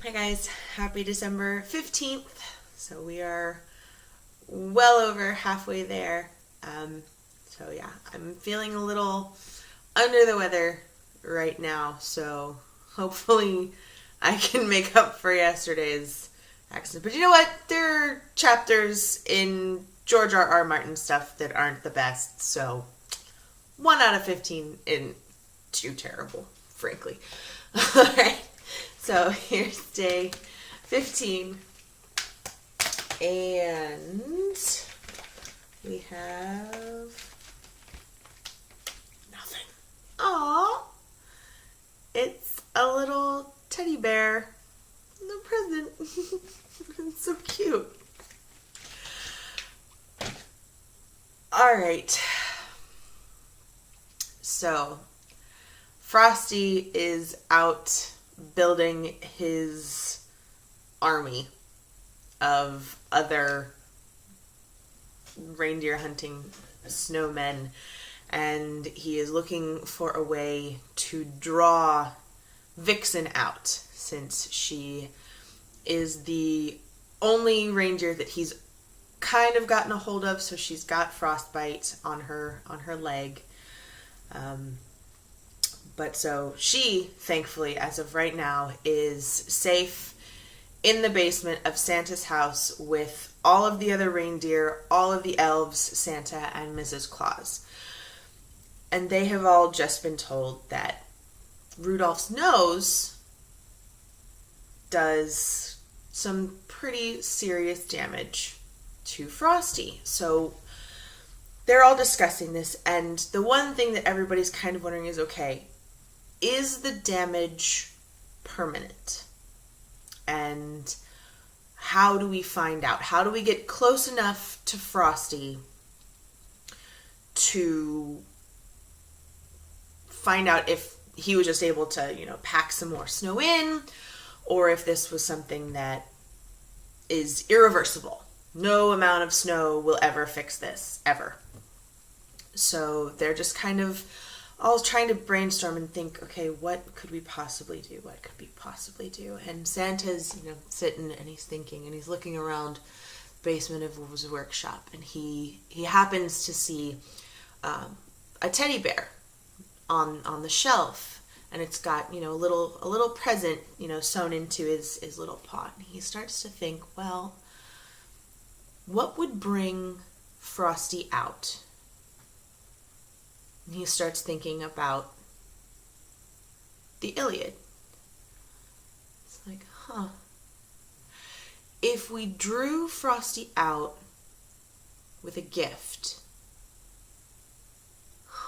Hi guys, happy December 15th. So we are well over halfway there. So I'm feeling a little under the weather right now. So hopefully I can make up for yesterday's accident. But you know what? There are chapters in George R. Martin stuff that aren't the best. So 1 out of 15 isn't too terrible, frankly. Alright. So here's day 15, and we have nothing. Aww, it's a little teddy bear, the present. It's so cute. Alright, so Frosty is out building his army of other reindeer hunting snowmen, and he is looking for a way to draw Vixen out, since she is the only reindeer that he's kind of gotten a hold of. So she's got frostbite on her leg. But so she, thankfully, as of right now, is safe in the basement of Santa's house with all of the other reindeer, all of the elves, Santa, and Mrs. Claus. And they have all just been told that Rudolph's nose does some pretty serious damage to Frosty. So they're all discussing this, and the one thing that everybody's kind of wondering is, okay, is the damage permanent? And how do we find out? How do we get close enough to Frosty to find out if he was just able to, pack some more snow in, or if this was something that is irreversible? No amount of snow will ever fix this, ever. So they're just kind of all trying to brainstorm and think, okay, what could we possibly do? What could we possibly do? And Santa's, sitting and he's thinking and he's looking around the basement of his workshop, and he happens to see a teddy bear on the shelf, and it's got, a little present, sewn into his little paw. And he starts to think, well, what would bring Frosty out? And he starts thinking about the Iliad. It's like, if we drew Frosty out with a gift,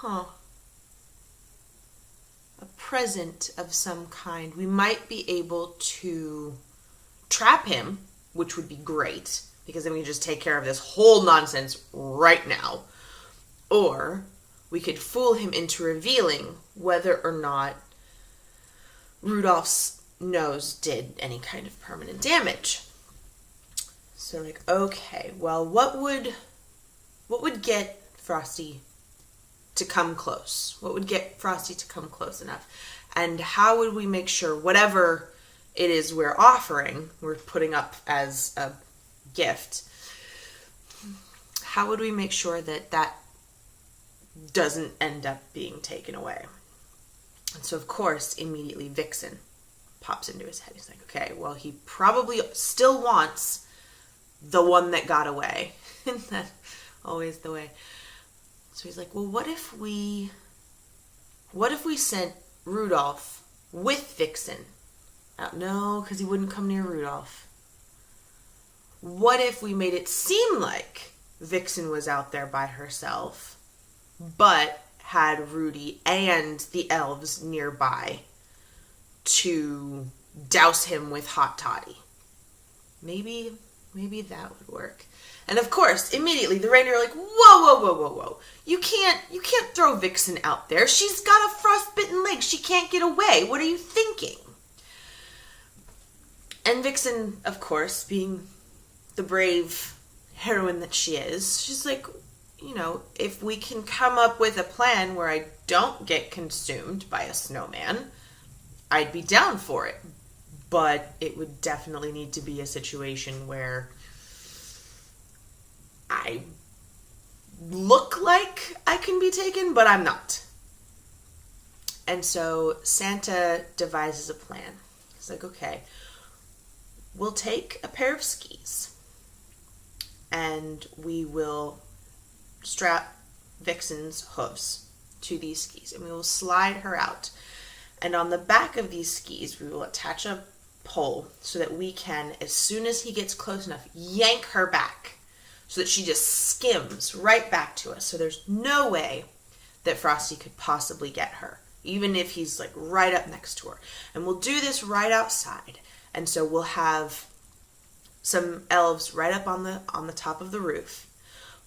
a present of some kind, we might be able to trap him, which would be great, because then we can just take care of this whole nonsense right now. Or we could fool him into revealing whether or not Rudolph's nose did any kind of permanent damage. So okay, well, what would get Frosty to come close? What would get Frosty to come close enough? And how would we make sure whatever it is we're putting up as a gift, how would we make sure that doesn't end up being taken away? And so, of course, immediately Vixen pops into his head. He's like, okay, well, he probably still wants the one that got away. Isn't that always the way? So he's like, well, what if we sent Rudolph with Vixen? No, because he wouldn't come near Rudolph. What if we made it seem like Vixen was out there by herself, but had Rudy and the elves nearby to douse him with hot toddy? Maybe that would work. And of course, immediately the reindeer are like, whoa. You can't throw Vixen out there. She's got a frostbitten leg. She can't get away. What are you thinking? And Vixen, of course, being the brave heroine that she is, she's like, if we can come up with a plan where I don't get consumed by a snowman, I'd be down for it. but it would definitely need to be a situation where I look like I can be taken, but I'm not. And so Santa devises a plan. He's like, okay, we'll take a pair of skis and we will strap Vixen's hooves to these skis and we will slide her out. And on the back of these skis, we will attach a pole so that we can, as soon as he gets close enough, yank her back so that she just skims right back to us. So there's no way that Frosty could possibly get her, even if he's like right up next to her. And we'll do this right outside. And so we'll have some elves right up on the top of the roof.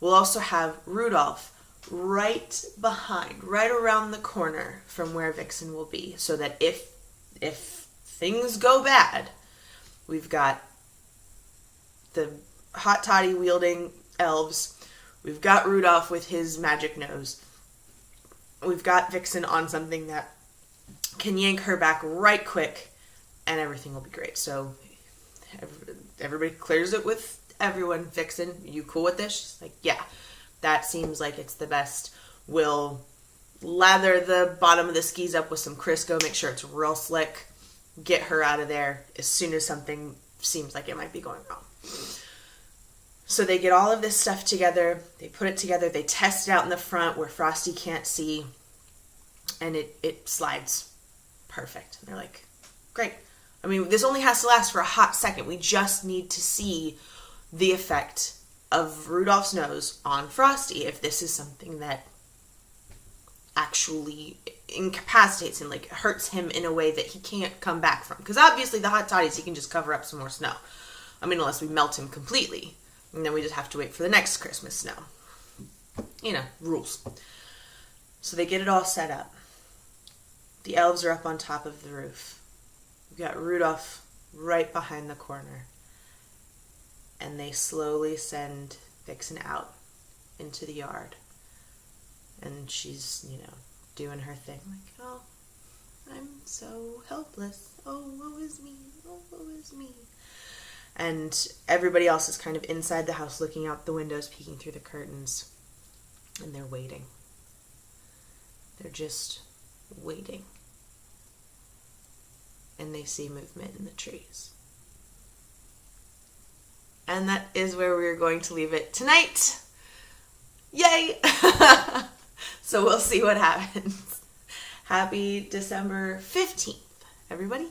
We'll also have Rudolph right behind, right around the corner from where Vixen will be, so that if things go bad, we've got the hot toddy wielding elves, we've got Rudolph with his magic nose, we've got Vixen on something that can yank her back right quick, and everything will be great. So everybody clears it with everyone. Vixen, you cool with this? She's like, yeah, that seems like it's the best. We'll lather the bottom of the skis up with some Crisco, make sure it's real slick, get her out of there as soon as something seems like it might be going wrong. So they get all of this stuff together, they put it together, they test it out in the front where Frosty can't see, and it slides perfect. And they're like, great. I mean, this only has to last for a hot second. We just need to see the effect of Rudolph's nose on Frosty, if this is something that actually incapacitates him, like hurts him in a way that he can't come back from. Because obviously the hot toddies, he can just cover up some more snow. I mean, unless we melt him completely. And then we just have to wait for the next Christmas snow. You know, rules. So they get it all set up. The elves are up on top of the roof. We've got Rudolph right behind the corner. And they slowly send Vixen out into the yard. And she's, doing her thing. Like, oh, I'm so helpless. Oh, woe is me. Oh, woe is me. And everybody else is kind of inside the house looking out the windows, peeking through the curtains. And they're waiting. They're just waiting. And they see movement in the trees. And that is where we're going to leave it tonight. Yay! So we'll see what happens. Happy December 15th, everybody.